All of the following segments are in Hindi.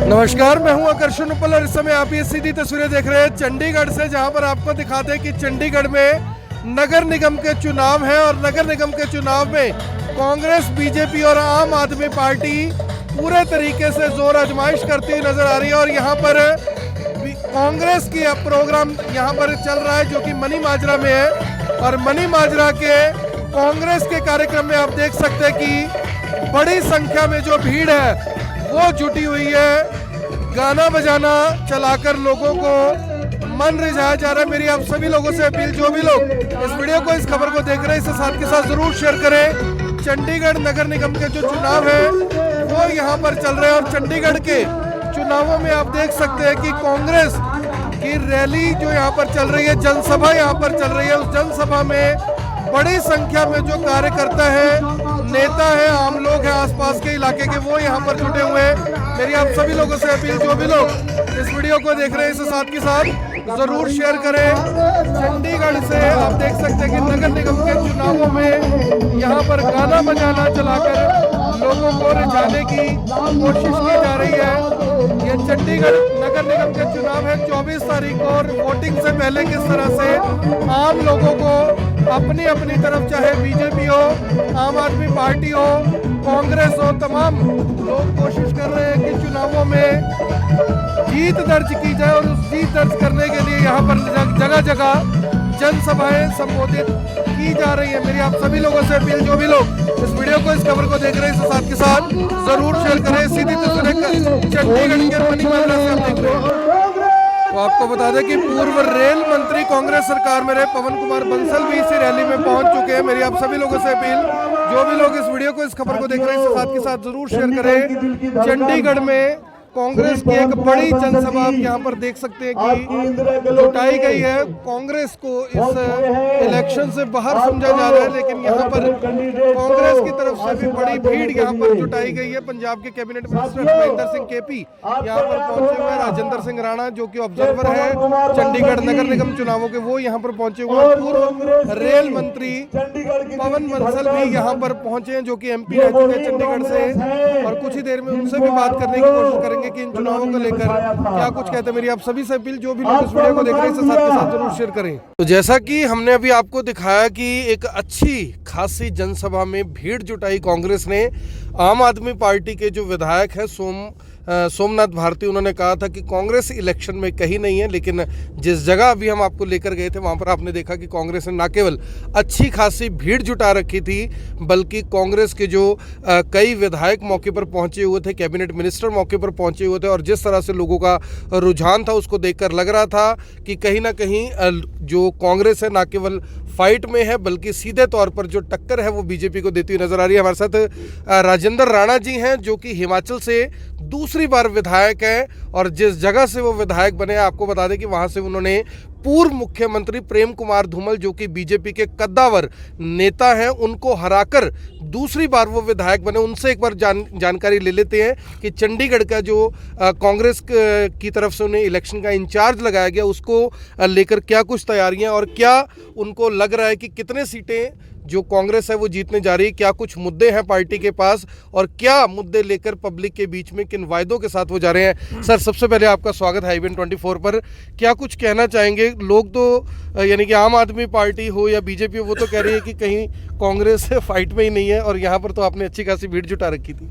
नमस्कार, मैं हूं आकर्षण उपल और इस समय आप ये सीधी तस्वीरें देख रहे हैं चंडीगढ़ से, जहां पर आपको दिखाते हैं कि चंडीगढ़ में नगर निगम के चुनाव हैं और नगर निगम के चुनाव में कांग्रेस, बीजेपी और आम आदमी पार्टी पूरे तरीके से जोर आजमाइश करती हुई नजर आ रही है। और यहाँ पर कांग्रेस की प्रोग्राम यहाँ पर चल रहा है जो कि मनी माजरा में है, और मनी माजरा के कांग्रेस के कार्यक्रम में आप देख सकते हैं कि बड़ी संख्या में जो भीड़ है वो जुटी हुई है। गाना बजाना चलाकर लोगों को मन रिझाया जा रहा है। मेरी आप सभी लोगों से अपील, जो भी लोग इस वीडियो को, इस खबर को देख रहे हैं, इसे साथ के साथ जरूर शेयर करें। चंडीगढ़ नगर निगम के जो चुनाव है वो यहाँ पर चल रहे हैं और चंडीगढ़ के चुनावों में आप देख सकते हैं कि कांग्रेस की रैली जो यहाँ पर चल रही है, जनसभा यहाँ पर चल रही है। उस जनसभा में बड़ी संख्या में जो कार्यकर्ता है, नेता है, आम लोग हैं आसपास के इलाके के, वो यहाँ पर जुटे हुए हैं। मेरी आप सभी लोगों से अपील, जो भी लोग इस वीडियो को देख रहे हैं, इसे साथ के साथ जरूर शेयर करें। चंडीगढ़ से आप देख सकते हैं कि नगर निगम के चुनावों में यहाँ पर गाना बजाना चलाकर लोगों को रिझाने की कोशिश की जा रही है। ये चंडीगढ़ नगर निगम के चुनाव है 24 तारीख को, और वोटिंग से पहले किस तरह से आम लोगों को अपनी अपनी तरफ, चाहे बीजेपी हो, आम आदमी पार्टी हो, कांग्रेस हो, तमाम लोग कोशिश कर रहे हैं कि चुनावों में जीत दर्ज की जाए। और उस जीत दर्ज करने के लिए यहाँ पर जगह जगह जनसभाएं संबोधित की जा रही है। मेरी आप सभी लोगों से अपील, जो भी लोग इस वीडियो को, इस खबर को देख रहे हैं, इसे साथ के साथ जरूर शेयर करें। सीधी तस्वीरें चंडीगढ़ के मनी माजरा से आप देख रहे हैं। तो आपको बता दें कि पूर्व रेल मंत्री कांग्रेस सरकार में रहे पवन कुमार बंसल भी इसी रैली में पहुंच चुके हैं। मेरी आप सभी लोगों से अपील, जो भी लोग इस वीडियो को, इस खबर को देख रहे हैं, इसे साथ के साथ जरूर शेयर करें। चंडीगढ़ में कांग्रेस की एक बड़ी जनसभा आप यहाँ पर देख सकते हैं कि जुटाई गई है। कांग्रेस को इस इलेक्शन से बाहर समझा जा रहा है, लेकिन यहाँ पर कांग्रेस की तरफ से भी बड़ी भीड़ यहाँ पर जुटाई गई है। पंजाब के cabinet minister Mahendra Singh KP यहाँ पर पहुंचे हुए हैं। राजेंद्र सिंह राणा जो कि ऑब्जर्वर है चंडीगढ़ नगर निगम चुनावों के, वो यहाँ पर पहुंचे हुए हैं। पूर्व रेल मंत्री पवन बंसल भी यहाँ पर पहुंचे हैं, जो कि एमपी रह चुके हैं चंडीगढ़ से, और कुछ ही देर में उनसे भी बात करने की कोशिश करेंगे कि इन चुनावों को लेकर क्या कुछ कहते हैं। मेरी आप सभी से अपील, जो भी लोग इस वीडियो को देख रहे हैं, इसे साथ के साथ जरूर शेयर करें। तो जैसा कि हमने अभी आपको दिखाया कि एक अच्छी खासी जनसभा में भीड़ जुटाई कांग्रेस ने। आम आदमी पार्टी के जो विधायक हैं सोमनाथ भारती, उन्होंने कहा था कि कांग्रेस इलेक्शन में कहीं नहीं है, लेकिन जिस जगह अभी हम आपको लेकर गए थे वहां पर आपने देखा कि कांग्रेस ने न केवल अच्छी खासी भीड़ जुटा रखी थी, बल्कि कांग्रेस के जो कई विधायक मौके पर पहुंचे हुए थे, कैबिनेट मिनिस्टर मौके पर पहुंचे हुए थे, और जिस तरह से लोगों का रुझान था उसको देखकर लग रहा था कि कहीं ना कहीं जो कांग्रेस है न केवल फाइट में है, बल्कि सीधे तौर पर जो टक्कर है वो बीजेपी को देती हुई नजर आ रही है। हमारे साथ राजेंद्र राणा जी हैं, जो कि हिमाचल से दूसरी बार विधायक हैं, और जिस जगह से वो विधायक बने, आपको बता दें कि वहां से उन्होंने पूर्व मुख्यमंत्री प्रेम कुमार धूमल, जो कि बीजेपी के कद्दावर नेता हैं, उनको हराकर दूसरी बार वो विधायक बने। उनसे एक बार जानकारी ले लेते हैं कि चंडीगढ़ का जो कांग्रेस की तरफ से उन्हें इलेक्शन का इंचार्ज लगाया गया, उसको लेकर क्या कुछ तैयारियां, और क्या उनको लग रहा है कि कितने सीटें जो कांग्रेस है वो जीतने जा रही है, क्या कुछ मुद्दे हैं पार्टी के पास, और क्या मुद्दे लेकर पब्लिक के बीच में किन वायदों के साथ वो जा रहे हैं। सर, सबसे पहले आपका स्वागत है IBN 24 पर। क्या कुछ कहना चाहेंगे? लोग तो यानी कि आम आदमी पार्टी हो या बीजेपी हो, वो तो कह रही है कि कहीं कांग्रेस फाइट में ही नहीं है, और यहाँ पर तो आपने अच्छी खासी भीड़ जुटा रखी थी।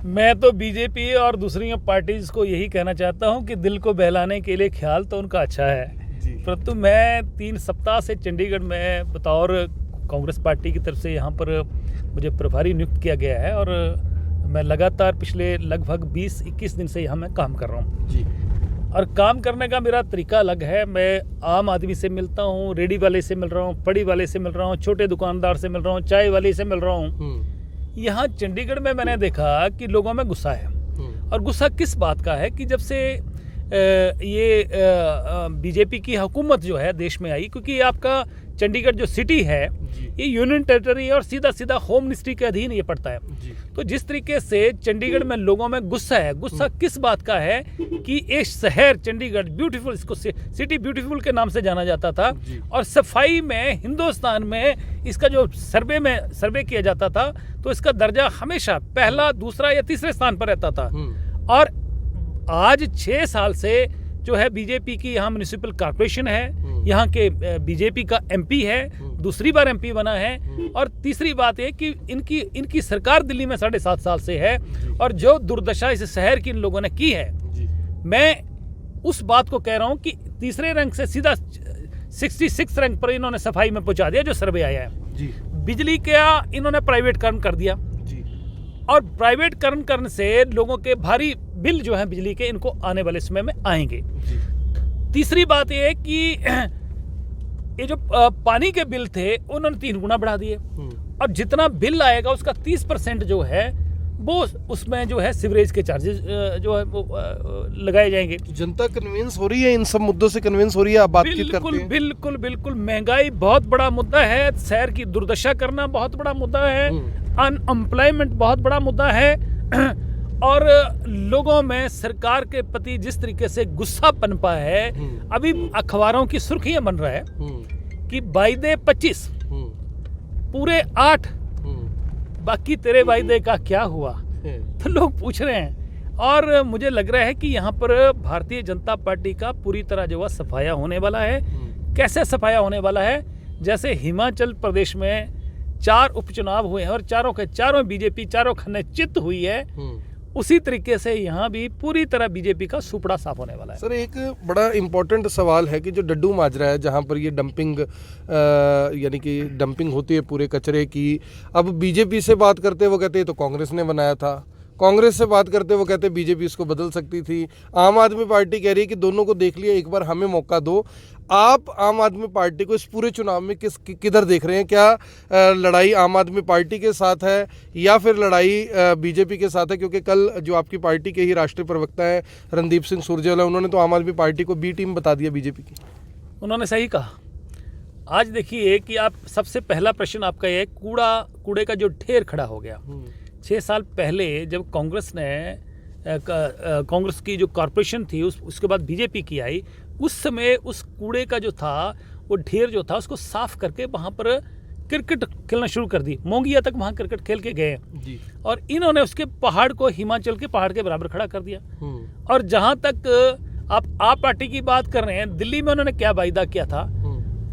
मैं तो बीजेपी और दूसरी पार्टीज को यही कहना चाहता हूँ कि दिल को बहलाने के लिए ख्याल तो उनका अच्छा है, परंतु मैं 3 सप्ताह से चंडीगढ़ में बतौर कांग्रेस पार्टी की तरफ से यहाँ पर मुझे प्रभारी नियुक्त किया गया है, और मैं लगातार पिछले लगभग 20-21 दिन से यहाँ मैं काम कर रहा हूँ जी। और काम करने का मेरा तरीका अलग है। मैं आम आदमी से मिलता हूँ, रेडी वाले से मिल रहा हूँ, पड़ी वाले से मिल रहा हूँ, छोटे दुकानदार से मिल रहा हूँ, चाय वाले से मिल रहा हूँ। यहाँ चंडीगढ़ में मैंने देखा कि लोगों में गुस्सा है, और गुस्सा किस बात का है कि जब से ये बीजेपी की हुकूमत जो है देश में आई, क्योंकि ये आपका चंडीगढ़ जो सिटी है ये यूनियन टेरिटरी है और सीधा सीधा होम मिनिस्ट्री के अधीन ये पड़ता है। तो जिस तरीके से चंडीगढ़ में लोगों में गुस्सा है, गुस्सा किस बात का है कि एक शहर चंडीगढ़ ब्यूटीफुल, इसको सिटी ब्यूटीफुल के नाम से जाना जाता था, और सफाई में हिंदुस्तान में इसका जो सर्वे किया जाता था तो इसका दर्जा हमेशा पहला, दूसरा या तीसरे स्थान पर रहता था। और आज 6 साल से जो है बीजेपी की यहाँ म्युनिसिपल कॉर्पोरेशन है, यहाँ के बीजेपी का एमपी है, दूसरी बार एमपी बना है। और तीसरी बात है कि इनकी सरकार दिल्ली में 7.5 साल से है, और जो दुर्दशा इस शहर की इन लोगों ने की है, मैं उस बात को कह रहा हूँ कि तीसरे रैंक से सीधा 66 रैंक पर इन्होंने सफाई में पहुंचा दिया जो सर्वे आया है। बिजली का इन्होंने प्राइवेटकरण कर दिया, और प्राइवेटकरण करने से लोगों के भारी बिल जो है बिजली के इनको आने वाले समय में आएंगे। तीसरी बात यह है कि ये जो पानी के बिल थे उन्होंने 3 गुना बढ़ा दिए, और जितना बिल आएगा उसका 30% जो है वो उसमें जो है सीवरेज के चार्जेस जो है वो लगाए जाएंगे। जनता कन्विंस हो रही है, इन सब मुद्दों से कन्विंस हो रही है, आप बातचीत करते हैं? बिल्कुल महंगाई बहुत बड़ा मुद्दा है, शहर की दुर्दशा करना बहुत बड़ा मुद्दा है, अनएम्प्लॉयमेंट बहुत बड़ा मुद्दा है, और लोगों में सरकार के प्रति जिस तरीके से गुस्सा पनपा है, अभी अखबारों की सुर्खियां बन रहा है कि वायदे 25 पूरे 8 बाकी तेरे वायदे का क्या हुआ, तो लोग पूछ रहे हैं। और मुझे लग रहा है कि यहाँ पर भारतीय जनता पार्टी का पूरी तरह जो है सफाया होने वाला है। कैसे सफाया होने वाला है? जैसे हिमाचल प्रदेश में 4 उपचुनाव हुए हैं और चारों के चारों बीजेपी चारों खाने चित हुई है, उसी तरीके से यहाँ भी पूरी तरह बीजेपी का सुपड़ा साफ होने वाला है। सर, एक बड़ा इंपॉर्टेंट सवाल है कि जो डड्डू माजरा है, जहाँ पर ये डंपिंग यानी कि डंपिंग होती है पूरे कचरे की, अब बीजेपी से बात करते वो कहते हैं तो कांग्रेस ने बनाया था, कांग्रेस से बात करते वो कहते बीजेपी इसको बदल सकती थी, आम आदमी पार्टी कह रही है कि दोनों को देख लिया, एक बार हमें मौका दो। आप आम आदमी पार्टी को इस पूरे चुनाव में किधर देख रहे हैं? क्या लड़ाई आम आदमी पार्टी के साथ है या फिर लड़ाई बीजेपी के साथ है? क्योंकि कल जो आपकी पार्टी के ही राष्ट्रीय प्रवक्ता है रणदीप सिंह सुरजेवाला, उन्होंने तो आम आदमी पार्टी को बी टीम बता दिया बीजेपी की। उन्होंने सही कहा। आज देखिए कि आप सबसे पहला प्रश्न आपका ये कूड़े का जो ढेर खड़ा हो गया। 6 साल पहले जब कांग्रेस की जो कॉरपोरेशन थी उसके बाद बीजेपी की आई, उस समय उस कूड़े का जो था वो ढेर जो था उसको साफ करके वहाँ पर क्रिकेट खेलना शुरू कर दी। मोंगिया तक वहाँ क्रिकेट खेल के गए जी। और इन्होंने उसके पहाड़ को हिमाचल के पहाड़ के बराबर खड़ा कर दिया। और जहाँ तक आप पार्टी की बात कर रहे हैं, दिल्ली में उन्होंने क्या वायदा किया था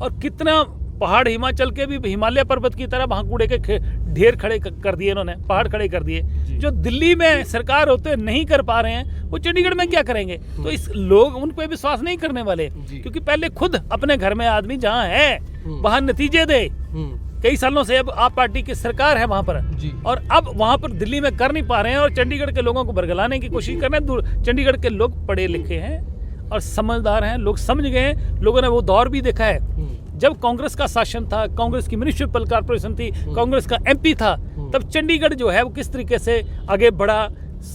और कितना पहाड़ हिमाचल के भी हिमालय पर्वत की तरह वहाँ कूड़े के ढेर खड़े कर दिए इन्होंने, पहाड़ खड़े कर दिए। जो दिल्ली में सरकार होते नहीं कर पा रहे हैं वो चंडीगढ़ में क्या करेंगे? तो इस लोग उन पे विश्वास नहीं करने वाले, क्योंकि पहले खुद अपने घर में आदमी जहाँ है वहाँ नतीजे दे। कई सालों से अब आप पार्टी की सरकार है वहाँ पर, और अब वहाँ पर दिल्ली में कर नहीं पा रहे हैं और चंडीगढ़ के लोगों को बरगलाने की कोशिश कर रहे हैं। चंडीगढ़ के लोग पढ़े लिखे हैं और समझदार हैं, लोग समझ गए हैं। लोगों ने वो दौर भी देखा है जब कांग्रेस का शासन था, कांग्रेस की म्युनिसिपल कॉर्पोरेशन थी, कांग्रेस का एमपी था, तब चंडीगढ़ जो है वो किस तरीके से आगे बढ़ा।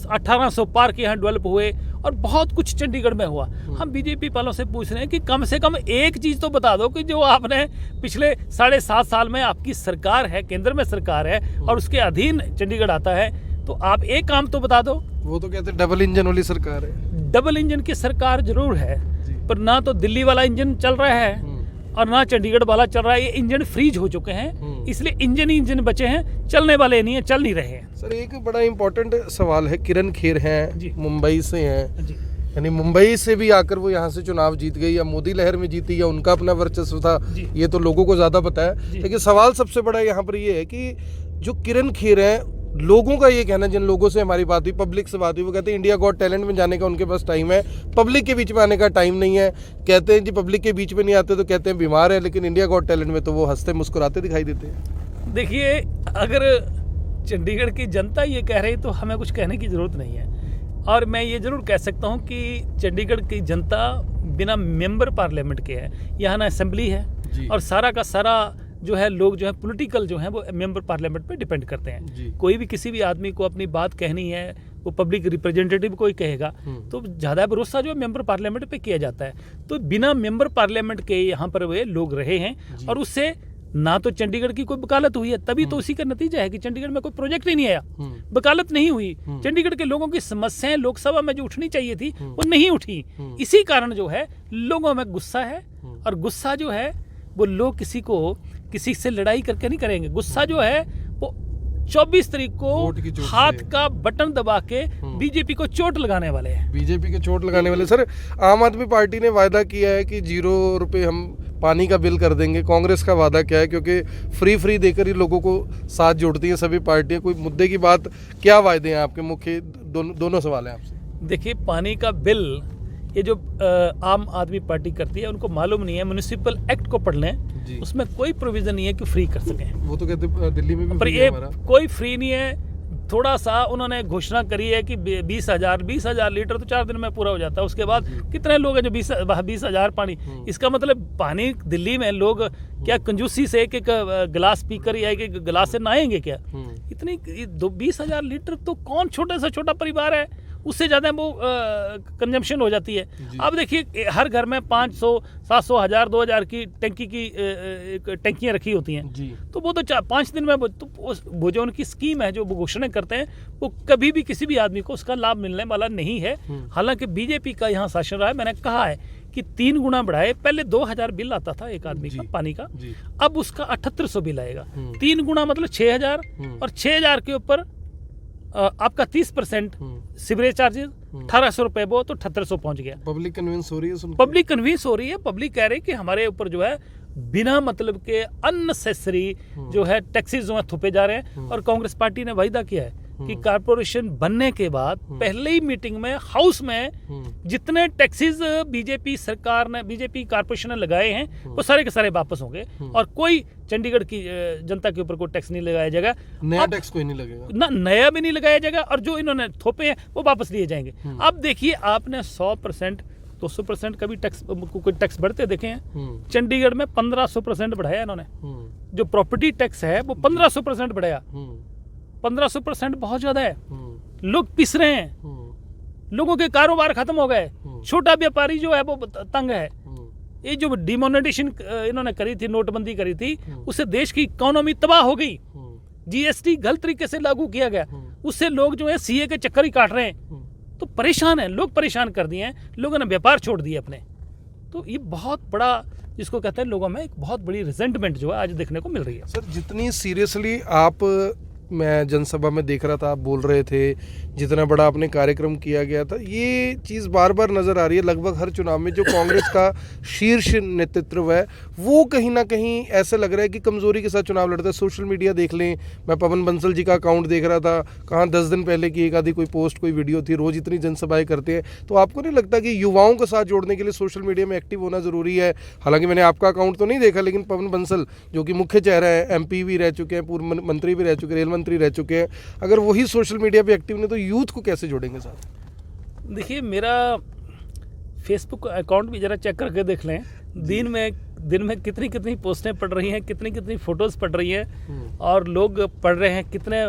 1800 पार्क यहाँ डेवलप हुए और बहुत कुछ चंडीगढ़ में हुआ। हम बीजेपी वालों से पूछ रहे हैं कि कम से कम एक चीज़ तो बता दो कि जो आपने पिछले 7.5 साल में आपकी सरकार है, केंद्र में सरकार है और उसके अधीन चंडीगढ़ आता है, तो आप एक काम तो बता दो। वो तो कहते हैं डबल इंजन वाली सरकार है। डबल इंजन की सरकार जरूर है, पर ना तो दिल्ली वाला इंजन चल रहा है और ना चंडीगढ़ वाला चल रहा है। ये इंजन फ्रीज हो चुके हैं, इसलिए इंजन बचे हैं, चलने वाले नहीं है, चल नहीं रहे हैं। सर, एक बड़ा इंपॉर्टेंट सवाल है, किरण खेर हैं, मुंबई से हैं, यानी मुंबई से भी आकर वो यहाँ से चुनाव जीत गई, या मोदी लहर में जीती या उनका अपना वर्चस्व था, ये तो लोगों को ज्यादा पता है। लेकिन सवाल सबसे बड़ा यहाँ पर ये है कि जो किरण खेर है, लोगों का ये कहना, जिन लोगों से हमारी बात हुई, पब्लिक से बात हुई, वो कहते हैं इंडिया गॉट टैलेंट में जाने का उनके पास टाइम है, पब्लिक के बीच में आने का टाइम नहीं है। कहते हैं जी पब्लिक के बीच में नहीं आते तो कहते हैं बीमार है, लेकिन इंडिया गॉट टैलेंट में तो वो हंसते मुस्कुराते दिखाई देते हैं। देखिए, अगर चंडीगढ़ की जनता ये कह रही तो हमें कुछ कहने की ज़रूरत नहीं है। और मैं ये ज़रूर कह सकता हूँ कि चंडीगढ़ की जनता बिना मेंबर पार्लियामेंट के है। यहाँ ना असेंबली है और सारा का सारा जो है लोग जो है पॉलिटिकल जो है वो मेंबर पार्लियामेंट पे डिपेंड करते हैं। कोई भी किसी भी आदमी को अपनी बात कहनी है, वो पब्लिक रिप्रेजेंटेटिव कोई कहेगा तो ज़्यादा भरोसा जो मेंबर पार्लियामेंट पे किया जाता है। तो बिना मेंबर पार्लियामेंट के यहाँ पर वे लोग रहे हैं और उससे ना तो चंडीगढ़ की कोई वकालत हुई है, तभी तो उसी का नतीजा है कि चंडीगढ़ में कोई प्रोजेक्ट ही नहीं आया, वकालत नहीं हुई। चंडीगढ़ के लोगों की समस्याएं लोकसभा में जो उठनी चाहिए थी वो नहीं उठी। इसी कारण जो है लोगों में गुस्सा है, और गुस्सा जो है वो लोग किसी से लड़ाई करके नहीं करेंगे। गुस्सा जो है वो 24 तारीख को वोट की चोट हाथ से। का बटन दबा के बीजेपी को चोट लगाने वाले हैं। बीजेपी के चोट लगाने वाले। सर, आम आदमी पार्टी ने वायदा किया है कि 0 रुपए हम पानी का बिल कर देंगे। कांग्रेस का वादा क्या है, क्योंकि फ्री देकर ही लोगों को साथ जोड़ती हैं सभी पार्टियां। कोई मुद्दे की बात, क्या वायदे हैं आपके? मुख्य दोनों सवाल हैं आपसे। देखिए, पानी का बिल ये जो आम आदमी पार्टी करती है, उनको मालूम नहीं है। म्युनिसिपल एक्ट को पढ़ लें, उसमें कोई प्रोविजन नहीं है कि फ्री कर सकें। वो तो कहते दिल्ली में भी पर फ्री ये है हमारा। कोई फ्री नहीं है। थोड़ा सा उन्होंने घोषणा करी है कि 20,000 लीटर तो 4 दिन में पूरा हो जाता है। उसके बाद कितने लोग हैं जो 20,000 पानी, इसका मतलब पानी दिल्ली में लोग क्या कंजूसी से एक गिलास पीकर या एक गिलास से नहाएंगे क्या? इतनी 20,000 लीटर तो कौन छोटे से छोटा परिवार है, उससे ज़्यादा वो कंजम्पशन हो जाती है। अब देखिए, हर घर में 500, 700, 1000, 2000 की टंकी की टंकियाँ रखी होती हैं। तो वो तो 5 दिन में वो जो उनकी स्कीम है, जो वो घोषणा करते हैं, वो कभी भी किसी भी आदमी को उसका लाभ मिलने वाला नहीं है। हालांकि बीजेपी का यहाँ शासन रहा है। मैंने कहा है कि 3 गुना बढ़ाए। पहले 2000 बिल आता था एक आदमी का पानी का, अब उसका 7800 बिल आएगा। 3 गुना मतलब 6000, और 6000 के ऊपर आपका 30% सीवरेज चार्जेस, 1800 रुपए, वो तो 7800 पहुंच गया। पब्लिक कन्विंस हो रही है। पब्लिक कन्विंस हो रही है। पब्लिक कह रही है कि हमारे ऊपर जो है बिना मतलब के अननेसेसरी जो है टैक्सेस जो है थोपे जा रहे हैं। और कांग्रेस पार्टी ने वायदा किया है कि कारपोरेशन बनने के बाद पहले ही मीटिंग में हाउस में जितने टैक्सेस बीजेपी सरकार ने, बीजेपी कारपोरेशन ने लगाए हैं, वो सारे के सारे वापस होंगे। और कोई चंडीगढ़ की जनता के ऊपर कोई टैक्स नहीं लगाया जाएगा। नया टैक्स कोई नहीं लगेगा ना, नया भी नहीं लगाया जाएगा, और जो इन्होंने थोपे हैं वो वापस लिए जाएंगे। अब देखिए, आपने 100%, 200% का भी टैक्स, कोई टैक्स बढ़ते देखे हैं? चंडीगढ़ में 1500% बढ़ाया इन्होंने। जो प्रॉपर्टी टैक्स है वो 1500% बढ़ाया। 1500% बहुत ज्यादा है। लोग पिस रहे हैं, लोगों के कारोबार खत्म हो गए। छोटा व्यापारी जो है वो तंग है। ये जो डिमोनेटाइजेशन इन्होंने करी थी, नोटबंदी करी थी, उससे देश की इकोनॉमी तबाह हो गई। जीएसटी गलत तरीके से लागू किया गया, उससे लोग जो है सीए के चक्कर ही काट रहे हैं। तो परेशान है लोग, परेशान कर दिए हैं लोगों ने, व्यापार छोड़ दिए अपने। तो ये बहुत बड़ा, जिसको कहते हैं लोगों में एक बहुत बड़ी रिजेंटमेंट जो है आज देखने को मिल रही है। सर, जितनी सीरियसली आप, मैं जनसभा में देख रहा था, आप बोल रहे थे, जितना बड़ा आपने कार्यक्रम किया गया था, ये चीज़ बार बार नज़र आ रही है लगभग हर चुनाव में। जो कांग्रेस का शीर्ष नेतृत्व है, वो कहीं ना कहीं ऐसा लग रहा है कि कमज़ोरी के साथ चुनाव लड़ता है। सोशल मीडिया देख लें, मैं पवन बंसल जी का अकाउंट देख रहा था, कहाँ 10 दिन पहले की एक आधी कोई पोस्ट, कोई वीडियो थी। रोज़ इतनी जनसभाएं करते हैं, तो आपको नहीं लगता कि युवाओं का साथ जोड़ने के लिए सोशल मीडिया में एक्टिव होना ज़रूरी है? हालांकि मैंने आपका अकाउंट तो नहीं देखा, लेकिन पवन बंसल जो कि मुख्य चेहरा है, MP भी रह चुके हैं, पूर्व मंत्री भी रह चुके, रेल मंत्री रह चुके हैं, अगर वही सोशल मीडिया पे एक्टिव नहीं, तो यूथ को कैसे जोड़ेंगे साथ? देखिए, मेरा फेसबुक अकाउंट भी जरा चेक करके देख लें। दिन में कितनी कितनी पोस्टें पड़ रही हैं, कितनी कितनी फोटोज पड़ रही हैं, और लोग पढ़ रहे हैं, कितने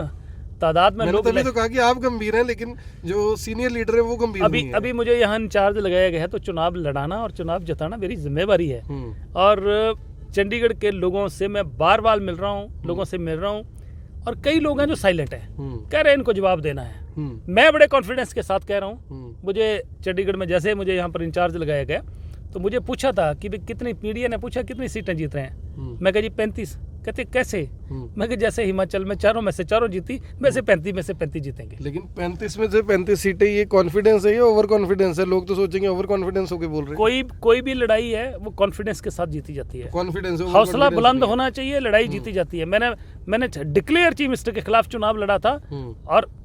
तादाद में लोग। तभी तो कहा कि आप गंभीर हैं, लेकिन जो सीनियर लीडर है वो गंभीर नहीं है। अभी मुझे यहाँ इंचार्ज लगाया गया है, तो चुनाव लड़ाना और चुनाव जिताना मेरी जिम्मेवारी है। और चंडीगढ़ के लोगों से मैं बार बार मिल रहा हूँ, लोगों से मिल रहा हूँ, और कई लोग हैं जो साइलेंट हैं, कह रहे हैं इनको जवाब देना है। मैं बड़े कॉन्फिडेंस के साथ कह रहा हूँ। मुझे चंडीगढ़ में जैसे मुझे यहाँ पर इंचार्ज लगाया गया, तो मुझे पूछा था कि कितनी, मीडिया ने पूछा कितनी सीटें जीत रहे हैं। मैं कहा जी 35। कहते कैसे? मैं कहा जैसे हिमाचल में 4 में से 4 जीती, वैसे 35 में से 35 जीतेंगे। लेकिन 35 में से 35 सीटें, ये कॉन्फिडेंस है या ओवर कॉन्फिडेंस है? लोग तो सोचेंगे ओवर कॉन्फिडेंस होके बोल रहे हैं। कोई भी लड़ाई है वो कॉन्फिडेंस के साथ जीती जाती है। कॉन्फिडेंस, हौसला बुलंद होना चाहिए, लड़ाई जीती जाती है। मैंने डिक्लेयर चीफ मिनिस्टर के खिलाफ चुनाव लड़ा था,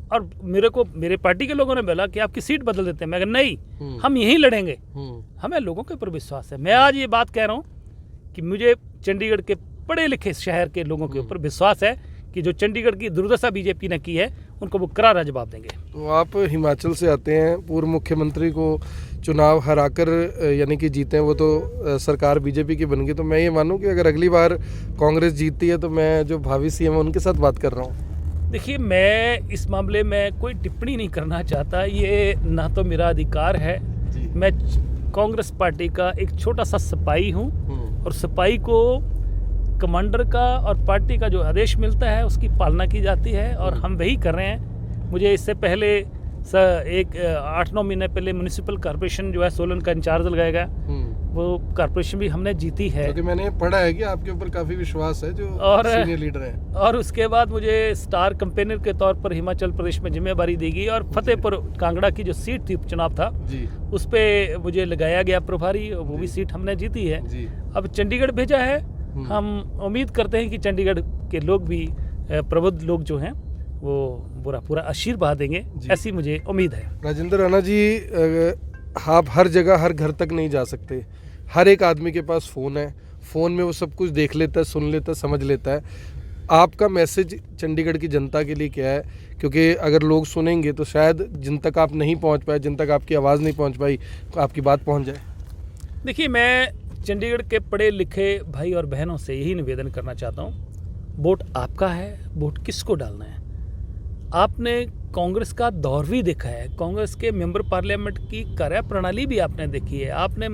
और मेरे पार्टी के लोगों ने बोला कि आपकी सीट बदल देते हैं। मैं कहा नहीं, हम यहीं लड़ेंगे। हमें लोगों के ऊपर विश्वास है। मैं आज ये बात कह रहा हूँ कि मुझे चंडीगढ़ के पढ़े लिखे शहर के लोगों के ऊपर विश्वास है कि जो चंडीगढ़ की दुर्दशा बीजेपी ने की है, उनको वो करारा जवाब देंगे। तो आप हिमाचल से आते हैं, पूर्व मुख्यमंत्री को चुनाव हराकर यानी कि जीते हैं, वो तो सरकार बीजेपी की बन गई। तो मैं ये मानूं कि अगर अगली बार कांग्रेस जीतती है, तो मैं जो भावी CM है उनके साथ बात कर रहा हूँ। देखिए, मैं इस मामले में कोई टिप्पणी नहीं करना चाहता, ये ना तो मेरा अधिकार है। मैं कांग्रेस पार्टी का एक छोटा सा सिपाही हूँ, और सिपाही को कमांडर का और पार्टी का जो आदेश मिलता है उसकी पालना की जाती है, और हम वही कर रहे हैं। मुझे इससे पहले 8-9 महीने पहले म्युनिसिपल कॉर्पोरेशन जो है सोलन का इंचार्ज लगाया गया। वो कारपोरेशन भी हमने जीती है। क्योंकि मैंने पढ़ा है कि आपके ऊपर काफी विश्वास है जो और सीनियर लीडर हैं। और उसके बाद मुझे स्टार कैंपेनर के तौर पर हिमाचल प्रदेश में जिम्मेदारी दी गई और फतेहपुर कांगड़ा की जो सीट थी उपचुनाव था जी उस पे मुझे लगाया गया प्रभारी, वो भी सीट हमने जीती है। जी अब चंडीगढ़ भेजा है, हम उम्मीद करते हैं कि चंडीगढ़ के लोग भी प्रबुद्ध लोग जो हैं वो पूरा आशीर्वाद देंगे, ऐसी मुझे उम्मीद है। राजेंद्र राणा जी, आप हर जगह हर घर तक नहीं जा सकते। हर एक आदमी के पास फ़ोन है, फ़ोन में वो सब कुछ देख लेता है, सुन लेता है, समझ लेता है। आपका मैसेज चंडीगढ़ की जनता के लिए क्या है? क्योंकि अगर लोग सुनेंगे तो शायद जिन तक आप नहीं पहुंच पाए, जिन तक आपकी आवाज़ नहीं पहुंच पाई, तो आपकी बात पहुंच जाए। देखिए, मैं चंडीगढ़ के पढ़े लिखे भाई और बहनों से यही निवेदन करना चाहता हूँ, वोट आपका है, वोट किसको डालना है। आपने कांग्रेस का दौर भी देखा है, कांग्रेस के मेंबर पार्लियामेंट की कार्यप्रणाली भी आपने देखी है, आपने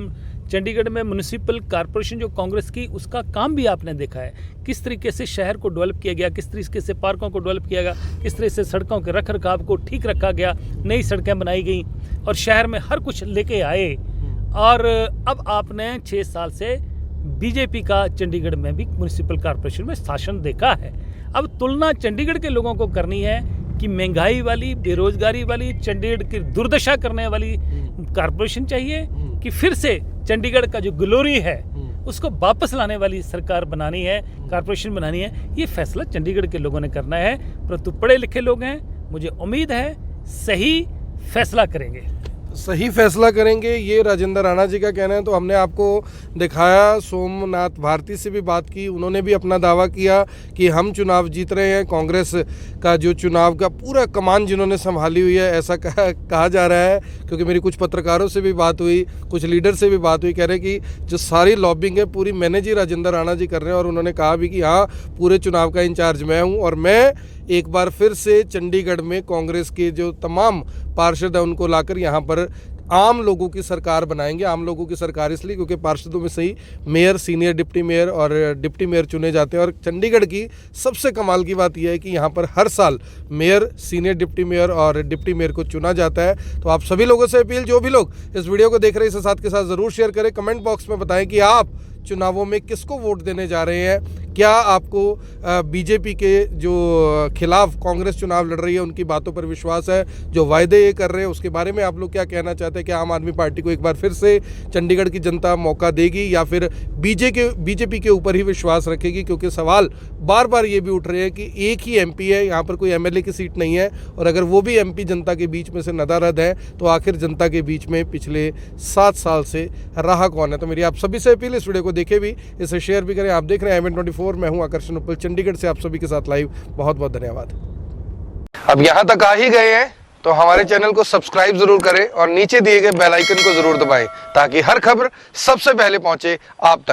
चंडीगढ़ में म्यूनिसिपल कॉरपोरेशन जो कांग्रेस की, उसका काम भी आपने देखा है, किस तरीके से शहर को डेवलप किया गया, किस तरीके से पार्कों को डेवलप किया गया, किस तरह से सड़कों के रख रखाव को ठीक रखा गया, नई सड़कें बनाई गई और शहर में हर कुछ लेके आए। और अब आपने 6 साल से बीजेपी का चंडीगढ़ में भी म्यूनिसिपल कॉरपोरेशन में शासन देखा है। अब तुलना चंडीगढ़ के लोगों को करनी है कि महंगाई वाली, बेरोजगारी वाली, चंडीगढ़ की दुर्दशा करने वाली कॉरपोरेशन चाहिए कि फिर से चंडीगढ़ का जो ग्लोरी है उसको वापस लाने वाली सरकार बनानी है, कॉरपोरेशन बनानी है। ये फैसला चंडीगढ़ के लोगों ने करना है, परंतु पढ़े लिखे लोग हैं, मुझे उम्मीद है सही फैसला करेंगे। सही फैसला करेंगे, ये राजेंद्र राणा जी का कहना है। तो हमने आपको दिखाया, सोमनाथ भारती से भी बात की, उन्होंने भी अपना दावा किया कि हम चुनाव जीत रहे हैं। कांग्रेस का जो चुनाव का पूरा कमान जिन्होंने संभाली हुई है, ऐसा कहा जा रहा है। क्योंकि मेरी कुछ पत्रकारों से भी बात हुई, कुछ लीडर से भी बात हुई, कह रहे हैं कि जो सारी लॉबिंग है पूरी मैनेज ही राजेंद्र राणा जी कर रहे हैं। और उन्होंने कहा भी कि हाँ, पूरे चुनाव का इंचार्ज मैं हूँ और मैं एक बार फिर से चंडीगढ़ में कांग्रेस के जो तमाम पार्षद हैं उनको लाकर यहाँ पर आम लोगों की सरकार बनाएंगे। आम लोगों की सरकार इसलिए क्योंकि पार्षदों में सही मेयर, सीनियर डिप्टी मेयर और डिप्टी मेयर चुने जाते हैं। और चंडीगढ़ की सबसे कमाल की बात यह है कि यहाँ पर हर साल मेयर, सीनियर डिप्टी मेयर और डिप्टी मेयर को चुना जाता है। तो आप सभी लोगों से अपील, जो भी लोग इस वीडियो को देख रहे हैं इसे साथ के साथ ज़रूर शेयर करें। कमेंट बॉक्स में बताएं कि आप चुनावों में किसको वोट देने जा रहे हैं। क्या आपको बीजेपी के जो खिलाफ कांग्रेस चुनाव लड़ रही है उनकी बातों पर विश्वास है, जो वायदे ये कर रहे हैं उसके बारे में आप लोग क्या कहना चाहते हैं? क्या आम आदमी पार्टी को एक बार फिर से चंडीगढ़ की जनता मौका देगी या फिर बीजेपी के ऊपर ही विश्वास रखेगी? क्योंकि सवाल बार बार ये भी उठ रहे हैं कि एक ही एमपी है, यहाँ पर कोई एमएलए की सीट नहीं है, और अगर वो भी एमपी जनता के बीच में से नदारद है तो आखिर जनता के बीच में पिछले 7 साल से रहा कौन है? तो मेरी आप सभी से अपील, इस वीडियो को देखें भी, इसे शेयर भी करें। आप देख रहे हैं IMN24, मैं हूं आकर्षण उपल, चंडीगढ़ से आप सभी के साथ लाइव। बहुत बहुत धन्यवाद। अब यहां तक आ ही गए हैं तो हमारे चैनल को सब्सक्राइब जरूर करें और नीचे दिए गए बेल आइकन को जरूर दबाएं ताकि हर खबर सबसे पहले पहुंचे आप तक।